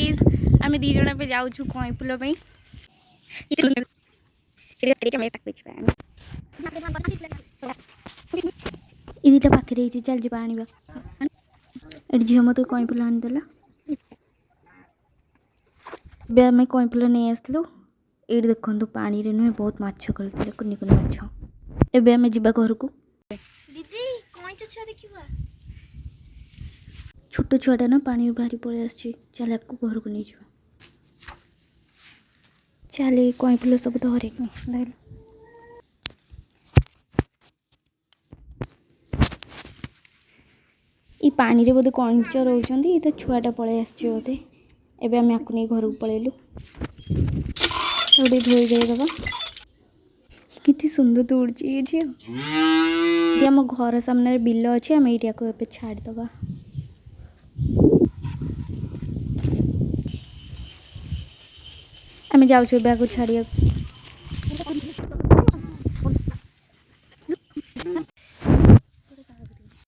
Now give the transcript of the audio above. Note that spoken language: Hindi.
गाइस आम दी जन पे जाऊँ कईपुल इटा पाखे चल जा आने झील मत कईपुल आनीदेला आम कईपुल नहीं आसलु ये देखो पानी रे नुहे बहुत माछ खेलते कुनि कुनि माछ एबे आम जा घर को दीदी कईचा देखा छोट छुआटा ना पानी बाहरी पलि आसी चल घर को नहीं जा चल कईपुल सब धरे ये पानी रे बोधे कंचा रोचंदी तो छुआटा पलि आसी बोधे एबे आम आपको नहीं घर को पलैलु धोई जाइदबा कितनी सुंदर दौड़ी ये झील आम घर सामने बिल अच्छे आम ये छाड़दबा आम जाऊँ छाड़िया